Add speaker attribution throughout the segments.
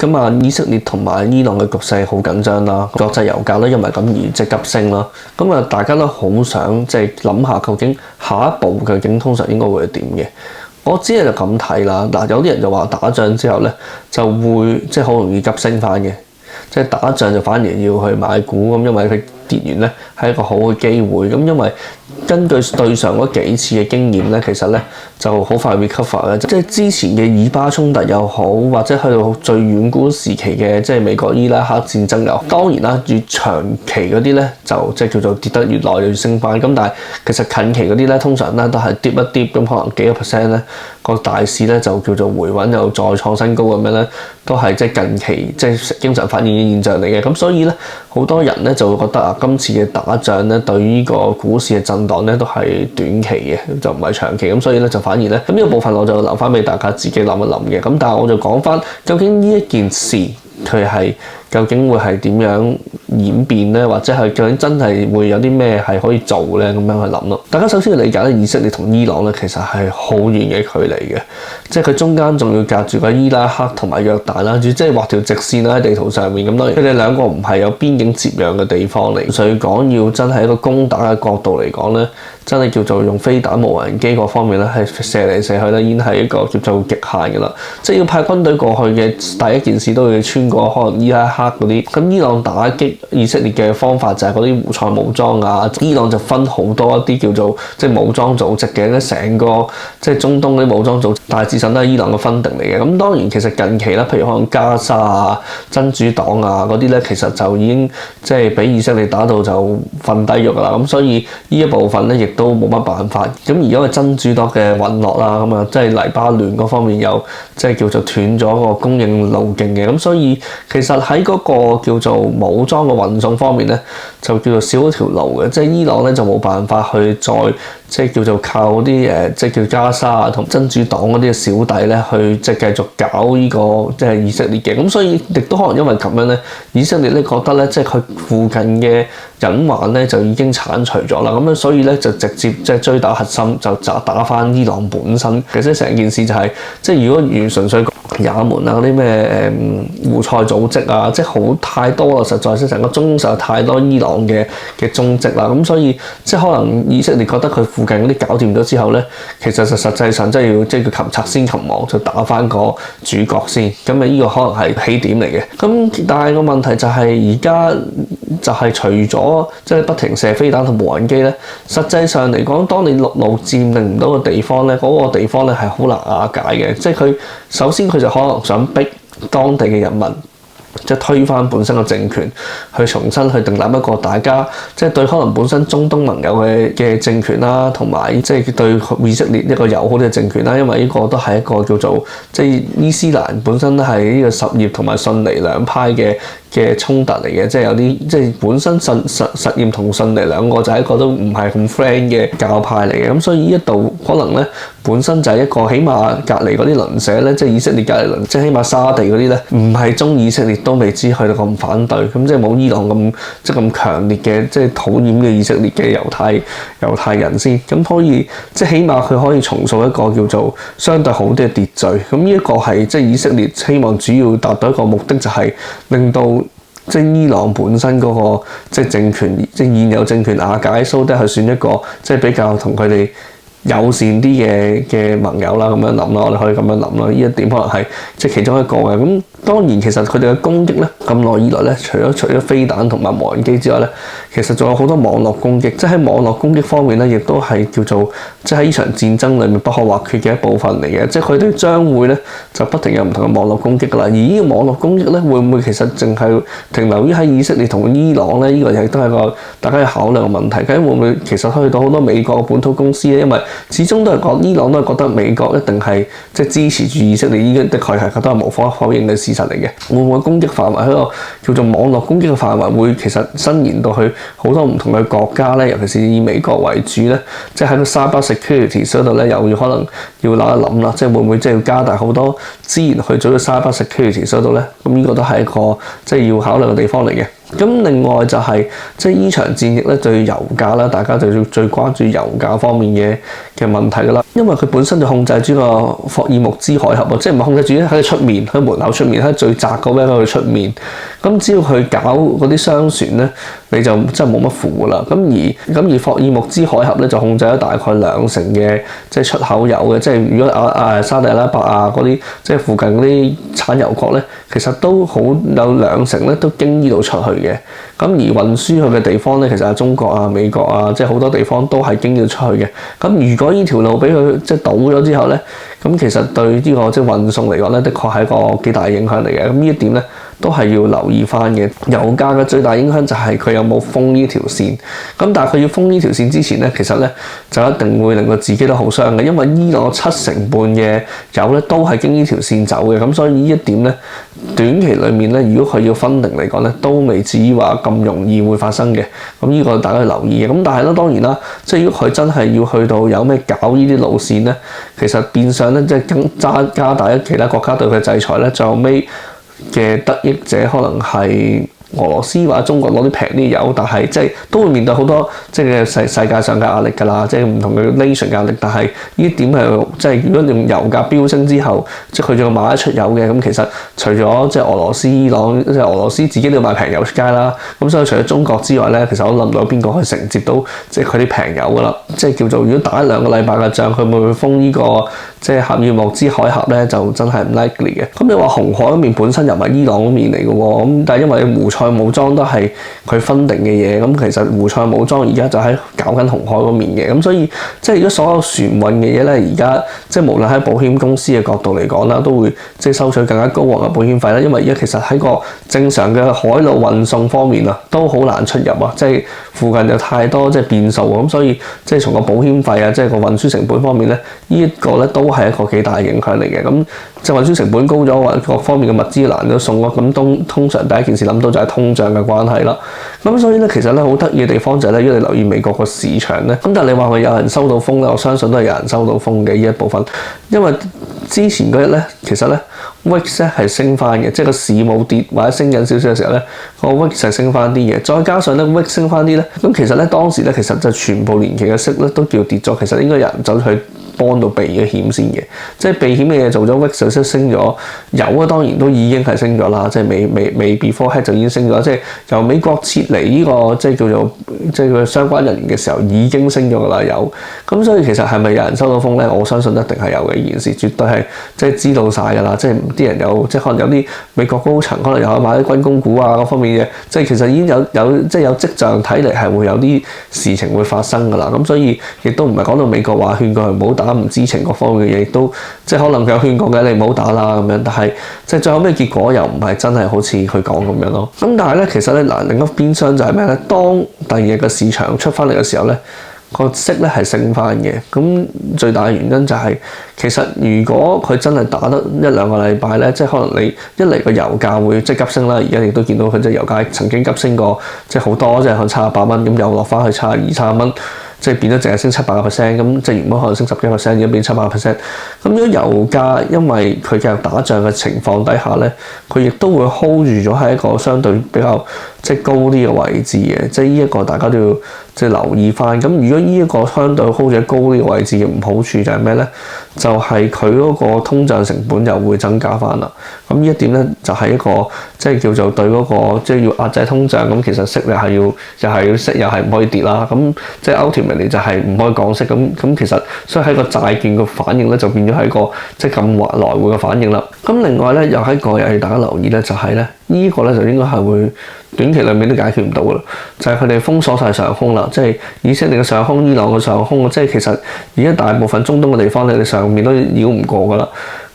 Speaker 1: 咁啊，以色列同埋伊朗嘅局勢好緊張啦，國際油價咧因為咁而即係急升啦。咁啊，大家都好想即係諗下究竟下一步究竟通常應該會係點嘅。我只係就咁睇啦。嗱，有啲人就話打仗之後咧就會即係好容易急升翻嘅，即係打仗就反而要去買股咁，因為佢跌完咧係一個好嘅機會。咁因為根據對上嗰幾次嘅經驗咧，其實咧就好快 recover 嘅，即係之前嘅以巴衝突又好，或者去到最遠古時期嘅即係美國伊拉克戰爭又好，當然啦，越長期嗰啲咧就即係叫做跌得越耐越升翻。咁但係其實近期嗰啲咧通常咧都係跌一跌咁，可能幾個 percent 咧個大市咧就叫做回穩又再創新高咁樣咧，都係即係近期即係經常發現嘅現象嚟嘅。咁所以咧好多人咧就會覺得啊，今次嘅打仗咧對於個股市嘅震盪咧都係短期嘅，就唔係長期。咁所以咧就反而咧咁呢個部分我就留翻俾大家自己諗一諗嘅。咁但係我就講翻究竟呢一件事佢係究竟會係點樣演變咧，或者係究竟真係會有啲咩係可以做咧，咁樣去諗咯。大家首先要理解咧，以色列同伊朗咧其實係好遠嘅距離嘅，即係佢中間仲要隔住個伊拉克同埋約旦啦，即係畫條直線啦喺地圖上面。咁當然佢哋兩個唔係有邊境接壤嘅地方嚟，所以講要真係一個攻打嘅角度嚟講咧，真係叫做用飛彈無人機各方面咧係射嚟射去咧，已經係一個叫做極限嘅啦。即係要派軍隊過去嘅第一件事都要穿過可能伊拉克嗰啲。咁伊朗打擊以色列嘅方法就係嗰啲胡塞武裝啊，伊朗就分好多一啲叫做即係武裝組織嘅，咧成個即係中東嗰啲武裝組織大致上都係伊朗嘅分定嚟嘅。咁當然其實近期咧，譬如可能加沙啊、真主黨啊嗰啲咧，其實就已經即係俾以色列打到就瞓低咗㗎啦。咁所以呢一部分咧亦都冇乜辦法。咁而因為真主黨嘅隕落啦，咁啊即係黎巴嫩嗰方面又即係叫做斷咗個供應路徑嘅。咁所以其實喺嗰個叫做武裝嘅運送方面咧，就叫做少一條路嘅。即係伊朗咧就冇辦法去再即係叫做靠啲即係叫加沙啊同真主黨嗰啲小弟咧去即係繼續搞呢個即係以色列嘅。咁所以亦都可能因為咁樣咧，以色列咧覺得咧即係佢附近嘅隱患咧就已經剷除咗啦。咁樣所以咧就直接即係追打核心，就打翻伊朗本身。其實成件事就係即係如果完純粹也門啊嗰啲咩胡塞組織啊，即係好太多啦，實在即係成個中東實有太多伊朗嘅蹤跡啦。咁所以即係可能以色列覺得佢附近嗰啲搞掂咗之後咧，其實就實際上真係要即係叫擒賊先擒王，就打翻個主角先。咁啊，呢個可能係起點嚟嘅。咁但係個問題就係而家就係除咗即係不停射飛彈同無人機咧，實際上嚟講，當你陸路佔領唔到個地方咧，嗰個地方咧係好難瓦解嘅。即係佢首先佢就可能想逼當地嘅人民，即係推翻本身嘅政權，去重新去訂立一個大家即係對可能本身中東盟友嘅政權啦，同埋即係對以色列一個友好嘅政權啦。因為呢個都係一個叫做即係伊斯蘭本身係呢個什葉同埋遜尼兩派嘅衝突嚟嘅，即係有啲即係本身什葉同遜尼兩個就係一個都唔係咁 friend 嘅教派嚟嘅。咁所以呢一度可能咧本身就係一個起碼隔離嗰啲鄰舍咧，即係以色列隔離鄰，即係起碼沙地嗰啲咧唔係中以色列都未知去到咁反對，咁即係冇伊朗咁即係咁強烈嘅即係討厭嘅以色列嘅猶太人先，咁可以即係起碼佢可以重塑一個叫做相對好啲嘅秩序。咁呢一個係即係以色列希望主要達到一個目的，就係令到即係伊朗本身嗰個即係政權，即係現有政權瓦解，蘇德去選一個即係比較同佢哋友善啲嘅盟友啦，咁樣諗啦，我哋可以咁樣諗啦。呢一點可能係即係其中一個嘅。咁當然其實佢哋嘅攻擊咧，咁耐以來咧，除咗飛彈同埋無人機之外咧，其實仲有好多網絡攻擊。即係喺網絡攻擊方面咧，亦都係叫做即係喺呢場戰爭裏面不可或缺嘅一部分嚟嘅。即係佢哋將會咧就不停有唔同嘅網絡攻擊㗎啦。而呢個網絡攻擊咧，會唔會其實淨係停留於喺以色列同伊朗咧？呢個亦都係個大家要考量嘅問題。究竟會唔會其實去到好多美國嘅本土公司咧？因為始終都係講伊朗都係覺得美國一定係即係支持住以色列，依家的確係覺得係無可否認嘅事實嚟嘅。會唔會攻擊範圍喺個叫做網絡攻擊嘅範圍會其實伸延到去好多唔同嘅國家咧？尤其是以美國為主咧，即係喺個 cyber security 嗰度咧，又要可能要諗一諗啦，即係會唔會即係要加大好多資源去做到 cyber security 嗰度咧？咁呢個都係一個即係要考慮嘅地方嚟嘅。咁另外就係即係呢場戰役咧，對油價啦，大家就要最關注油價方面嘅問題㗎啦。因為佢本身就控制住個霍爾木茲海峽喎，即係唔係控制住喺佢出面，喺門口出面，喺最窄嗰邊喺佢出面。咁只要佢搞嗰啲商船咧，你就真係冇乜符㗎啦。咁而霍爾木茲海峽咧就控制咗大概2成嘅即係出口油嘅，即係如果沙地阿拉伯啊嗰啲即係附近嗰啲產油國咧，其實都好有2成咧都經呢度出去嘅。咁而運輸去嘅地方咧，其實係中國啊、美國啊，即係好多地方都係經呢度出去嘅。咁如果呢條路俾佢即係堵咗之後咧，咁其實對呢個即係運送嚟講咧，的確係一個幾大影響嚟嘅。咁呢一點咧，都係要留意翻嘅。油價嘅最大影響就係佢有冇封呢條線。咁但係佢要封呢條線之前咧，其實咧就一定會令到自己都好傷嘅，因為呢個7成半嘅油咧都係經呢條線走嘅。咁所以呢一點咧，短期裡面咧，如果佢要分定嚟講咧，都未至於話咁容易會發生嘅。咁呢個大家要留意嘅。咁但係咧，當然啦，即係如果佢真係要去到有咩搞呢啲路線咧，其實變相咧即係更加大其他國家對佢制裁咧，最後尾嘅得益者可能係俄羅斯或者中國攞啲平啲油，但係即係都會面對好多即係世界上嘅壓力㗎啦，即係唔同嘅 nation 壓力。但係呢點係即係如果用油價飆升之後，即係佢仲要賣得出油嘅，咁其實除咗即係俄羅斯、伊朗，即係俄羅斯自己都要賣平油出街啦。咁所以除咗中國之外咧，其實我諗唔到邊個可以承接到即係佢啲平油㗎啦。即係叫做如果打2個禮拜嘅仗，佢會唔會封呢個即係霍爾木茲海峽咧？就真係唔 likely 嘅。咁你話紅海嗰邊本身又唔係伊朗嗰邊嚟嘅喎，咁但係因為胡塞武裝都係佢分定嘅嘢，咁其實胡塞武裝而家就喺搞緊紅海嗰邊嘅，咁所以即係如果所有船運嘅嘢咧，而家即係無論喺保險公司嘅角度嚟講啦，都會即係收取更加高昂嘅保險費啦。因為而家其實喺個正常嘅海路運送方面啊，都好難出入啊，即係附近有太多即係變數，咁所以即係從個保險費啊，即係個運輸成本方面咧，呢一個咧都係一個幾大影響嚟嘅。咁即係運輸成本高咗，或各方面嘅物資難咗送咯，咁通常第一件事諗到就係通脹嘅關係啦。咁所以咧，其實咧好得意嘅地方就係咧，如果你留意美國個市場咧，咁但係你話佢有人收到風咧，我相信都係有人收到風嘅呢一部分，因為之前嗰日咧，其實咧 VIX 咧係升翻嘅，即係個市冇跌或者升緊少少嘅時候咧，個 VIX 係升翻啲嘅，再加上咧 VIX 升翻啲咧，咁其實咧當時咧其實就全部年期嘅息咧都叫跌咗，其實應該有人走去幫到避咗險先嘅，即係避險嘅嘢做咗 VIX 就升咗，油啊當然都已經係升咗啦，即係未 before hedge 就已經升咗，即係由美國撤離呢個即係叫做即係佢相關人員嘅時候已經升咗㗎啦油，咁所以其實係咪有人收到風咧？我相信一定係有嘅，呢件事絕對係即係知道晒㗎啦，即係啲人有即係可能有啲美國高層可能有買啲軍工股啊嗰方面嘅，即係其實已經有即係有跡象睇嚟係會有啲事情會發生㗎啦，咁所以亦都唔係講到美國話勸佢唔好打唔知情各方面嘅嘢，亦都即係可能佢有勸過嘅，你唔好打啦咁樣，但係即係最後咩結果又唔係真係好似佢講咁樣咯。咁但係咧，其實咧嗱，另一邊廂就係咩咧？當第二日嘅市場出翻嚟嘅時候咧，個息咧係升翻嘅。咁最大嘅原因就係、其實如果佢真係打得1-2個禮拜咧，即係可能你一嚟個油價會即係急升啦。而家亦都見到佢即係油價曾經急升過，即係好多，即係可能70-80蚊咁，又落翻去72-30蚊。即係變咗淨係升7-8%，咁即係原本可能升10幾%，而家變7-8%。咁如果油價因為佢繼續打仗嘅情況底下咧，佢亦都會 hold 住咗喺一個相對比較即係高啲嘅位置嘅，即係呢一個大家都要即係留意翻。咁如果呢一個相對 hold 住喺高啲嘅位置嘅唔好處就係咩咧？就係佢嗰個通脹成本又會增加翻啦。咁呢一點咧就係一個即係叫做對嗰個即係要壓制通脹。咁其實息又係要息又係唔可以跌啦。咁即係 ultimately 就係唔可以降息。咁其實所以喺個債券嘅反應咧就變咗係一個即係咁來回嘅反應啦。咁另外咧又喺個又要大家留意咧就係咧呢個咧就應該係會短期裏面都解決唔到噶啦，就係佢哋封鎖晒上空啦，即係以色列嘅上空、伊朗嘅上空，即係其實而家大部分中東嘅地方咧，你上面都繞唔過噶啦。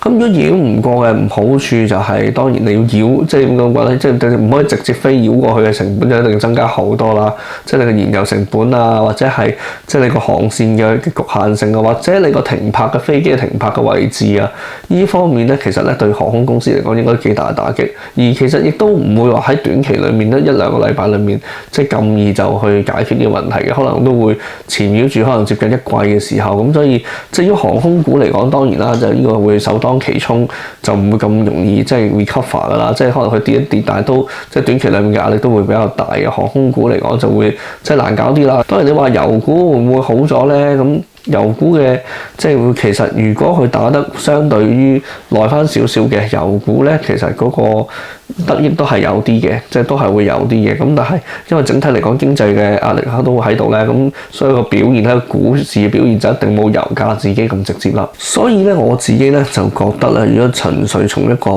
Speaker 1: 咁如果繞唔過嘅唔好處就係當然你要繞，即係點講講咧，即係唔可以直接飛繞過去嘅成本就一定增加好多啦。即係你嘅燃油成本啊，或者係即係你個航線嘅局限性啊，或者你個停泊嘅飛機嘅停泊嘅位置啊，呢方面咧其實咧對航空公司嚟講應該幾大打擊。而其實亦都唔會話喺短期裡面咧一兩個禮拜裡面即係咁易就去解決呢個問題嘅，可能都會纏繞住可能接近一季嘅時候。咁所以即係如果航空股嚟講，當然啦就呢個會首當其衝，就唔會咁容易即係 recover 㗎啦。即係可能佢跌一跌，但係都即係短期裡面嘅壓力都會比較大嘅。航空股嚟講就會即係難搞啲啦。當然你話油股會唔會好咗咧？咁油股嘅即係會其實如果佢打得相對於耐翻少少嘅油股咧，其實嗰個得益都係有啲嘅，即係都係會有啲嘅。咁但係因為整體嚟講經濟嘅壓力都喺度咧，咁所以個表現咧，股市嘅表現就一定冇油價自己咁直接啦。所以咧我自己咧就覺得咧，如果純粹從一個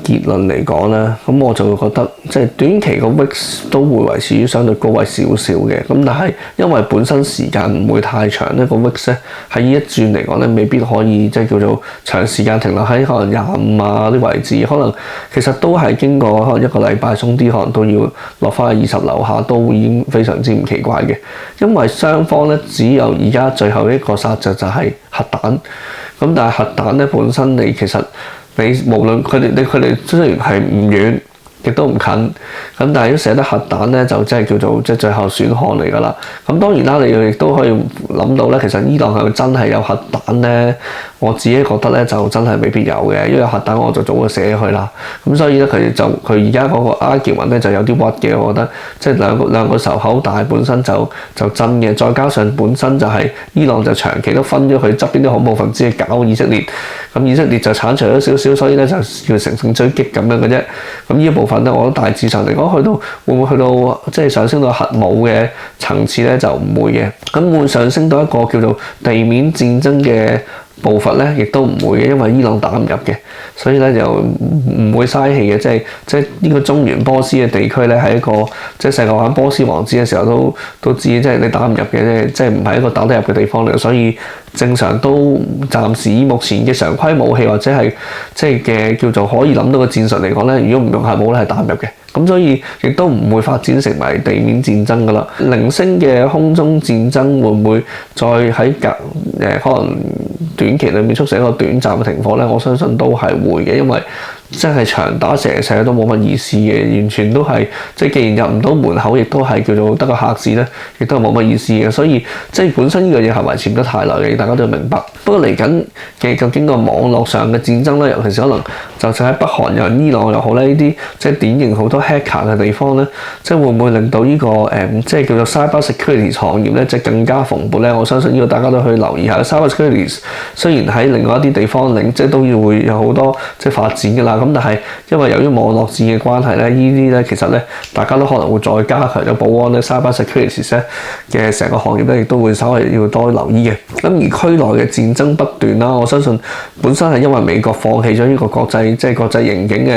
Speaker 1: 結論嚟講咧，咁我就會覺得即係短期個 VIX 都會維持於相對高位少少嘅。咁但係因為本身時間唔會太長咧，個 VIX 咧喺呢一轉嚟講咧，未必可以即係叫做長時間停留喺可能25啊啲位置，可能其實都係經過可能一個禮拜鬆啲，可能都要落翻去20樓下，都已經非常之唔奇怪嘅。因為雙方咧只有而家最後一個殺着就係核彈，咁但係核彈咧本身你其實你無論佢哋雖然係唔遠，亦都唔近，咁但係如果寫得核彈咧，就即係叫做即係最後選項嚟㗎啦。咁當然啦，你亦都可以諗到咧，其實伊朗係咪真係有核彈咧？我自己覺得咧就真係未必有嘅，因為核彈我就早就寫咗佢啦。咁所以咧佢而家嗰個 argument 咧就有啲屈嘅，我覺得即係兩個仇口，但係本身就真嘅。再加上本身就係伊朗就長期都分咗佢側邊啲恐怖分子去搞以色列，咁以色列就剷除咗少少，所以咧就叫乘勝追擊咁樣嘅啫。咁呢一部分咧，我覺得大致上嚟講，去到會唔會去到即係上升到核武嘅層次咧，就唔會嘅。咁會上升到一個叫做地面戰爭嘅步伐咧，亦都唔會嘅，因為伊朗打唔入嘅，所以咧就唔會嘥氣嘅。即係呢個中原波斯嘅地區咧，係一個即係世界玩波斯王子嘅時候都知，即係你打唔入嘅，即係唔係一個打得入嘅地方嚟，所以正常都暫時以目前嘅常規武器或者係即係嘅叫做可以諗到嘅戰術嚟講咧，如果唔用核武咧係打唔入嘅。咁所以亦都唔會發展成為地面戰爭㗎啦。零星嘅空中戰爭會唔會再喺可能短期裏面促成一個短暫嘅停火咧？我相信都係會嘅，因為真係長打蛇都冇乜意思嘅，完全都係即係既然入唔到門口，亦都係叫做得個客字咧，亦都係冇乜意思嘅。所以即係本身呢個嘢係維持唔得太耐嘅，大家都要明白。不過嚟緊嘅究竟個網絡上嘅戰爭咧，尤其是可能就喺北韓又伊朗又好咧，呢啲即係典型好多 hacker 嘅地方咧，即係會唔會令到呢個即係叫做 cyber security 行業咧，即係更加蓬勃咧？我相信呢個大家都可以留意下。cyber security 雖然喺另外一啲地方即係都要會有好多即係發展㗎啦。咁但係因為由於網絡戰嘅關係咧，呢啲咧其實咧大家都可能會再加強咗保安咧 cyber security 咧嘅成個行業咧，亦都會稍微要多留意嘅。咁而區內嘅戰爭不斷啦，我相信本身係因為美國放棄咗呢個國際刑警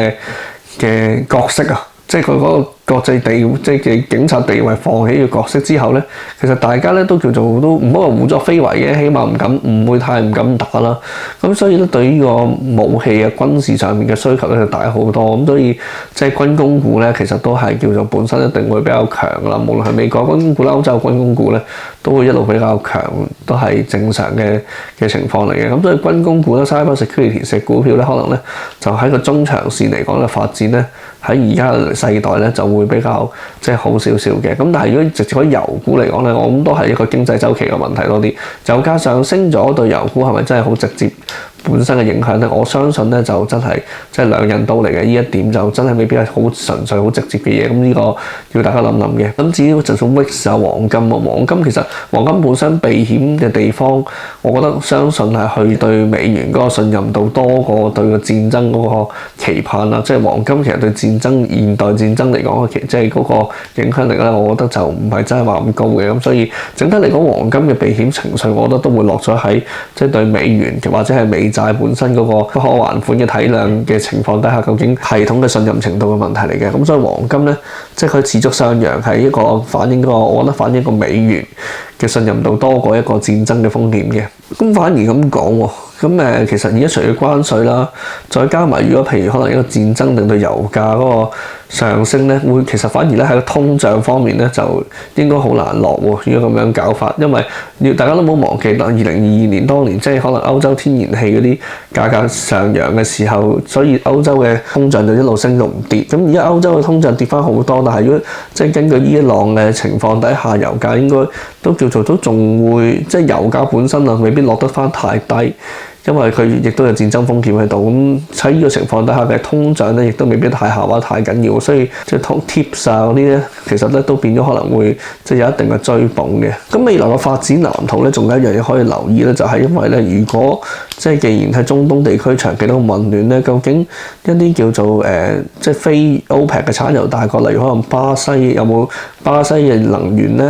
Speaker 1: 嘅角色啊，即係佢嗰個國際即係警察地位放棄嘅角色之後咧，其實大家咧都叫做都唔好話胡作非為嘅，起碼唔會太唔敢打啦。咁所以咧對於呢個武器啊軍事上面嘅需求咧就大好多。咁所以即係軍工股咧，其實都係叫做本身一定會比較強啦。無論係美國軍工股啦、歐洲軍工股咧，都會一路比較強，都係正常嘅情況嚟嘅。咁所以軍工股啦、cyber security 嘅股票咧，可能咧就喺個中長線嚟講嘅發展咧，喺而家嘅世代咧就會比較即係好少少嘅。咁但係如果直接喺油股嚟講咧，我諗都係一個經濟週期嘅問題多啲。油價上升咗對油股係咪真係好直接本身嘅影響咧？我相信咧就真係即係兩刃刀嚟嘅。呢一點就真係未必係好純粹好直接嘅嘢。咁呢個要大家諗諗嘅。咁至於就算 VIX 啊黃金啊，黃金其實黃金本身避險嘅地方，我覺得相信係佢對美元嗰個信任度多過對個戰爭嗰個期盼啦。即係黃金其實對戰爭現代戰爭嚟講，即係嗰個影響力咧，我覺得就唔係真係話咁高嘅。咁所以整體嚟講，黃金嘅避險情緒，我覺得都會落咗喺即係對美元或者係美債本身嗰個不可還款嘅體量嘅情況底下，究竟系統嘅信任程度嘅問題嚟嘅。咁所以黃金咧，即係佢持續上揚係一個反映我覺得反映個美元嘅信任度多過一個戰爭嘅風險嘅。咁反而咁講喎，其實而家除咗關稅啦，再加埋如果譬如可能一個戰爭令到油價嗰個上升咧，其實反而咧喺個通脹方面咧就應該好難落喎。如果咁樣搞法，因為大家都唔好忘記啦，2022年當年即係可能歐洲天然氣嗰啲價格上揚嘅時候，所以歐洲嘅通脹就一路升到唔跌。咁而家歐洲嘅通脹跌翻好多，但係如果即係根據呢一浪嘅情況底下，油價應該都叫做都仲會即係油價本身啊，未必落得翻太低。因為佢亦都有戰爭風險喺度，咁喺呢個情況底下嘅通脹咧，亦都未必太下滑太緊要，所以即係tips啊嗰啲咧，其實咧都變咗可能會即係有一定嘅追捧嘅。咁未來嘅發展藍圖咧，仲有一樣嘢可以留意咧，就係因為咧，如果即係既然喺中東地區長期都咁混亂咧，究竟一啲叫做即係非 OPEC 嘅產油大國，例如可能巴西有冇巴西嘅能源咧，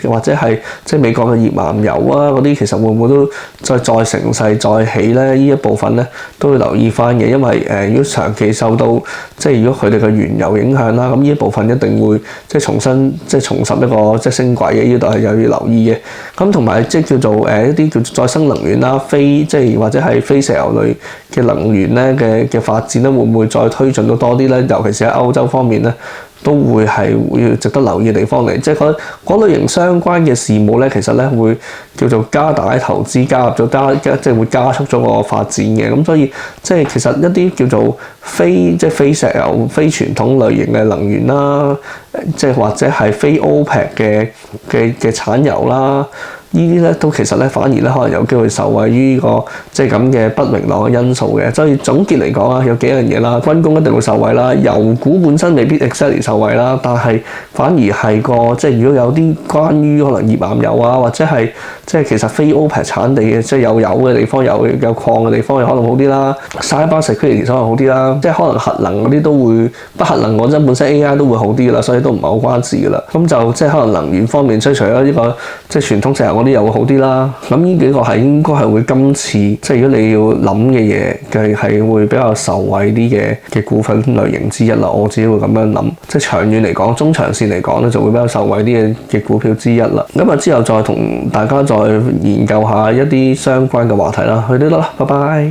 Speaker 1: 或者係即係美國嘅頁岩油啊嗰啲，其實會唔會都再成勢再起？呢一部分咧都要留意翻嘅，因為如果長期受到即係如果佢哋嘅原油影響啦，咁呢一部分一定會即係重拾一個即係升軌嘅，呢度係又要留意嘅。咁同埋即係叫做一啲叫做再生能源啦，即係或者係非石油類嘅能源咧嘅發展咧，會唔會再推進到多啲咧？尤其是喺歐洲方面咧，都會值得留意嘅地方嚟，即係嗰類型相關嘅事務咧，其實咧會叫做加大投資，加入咗即係會加速咗個發展嘅。咁所以即係其實一啲叫做非石油、非傳統類型嘅能源啦，即係或者係非 OPEC 嘅產油啦。呢啲咧都其實咧反而咧可能有機會受惠於呢個即係咁嘅不明朗嘅因素嘅。所以總結嚟講啊，有幾樣嘢啦，軍工一定會受惠啦，油股本身未必 exactly 受惠啦，但係反而係即係如果有啲關於可能頁岩油啊，或者係即係其實非 OPEC 產地嘅，即係有油嘅地方有礦嘅地方，又可能好啲啦。Cyber security 可能好啲啦，即係可能核能嗰啲都會不核能講真，本身 AI 都會好啲噶啦，所以都唔係好關事噶啦。咁就即係可能能源方面，除咗呢個即係傳統石油嗰啲又會好啲啦。咁呢幾個係應該係會今次即係如果你要諗嘅嘢係會比較受惠啲嘅股份類型之一啦。我自己會咁樣諗，即係長遠嚟講、中長線嚟講咧，就會比較受惠啲嘅股票之一啦。咁啊之後再同大家再研究下一啲相關嘅話題啦。去到呢度啦，拜拜。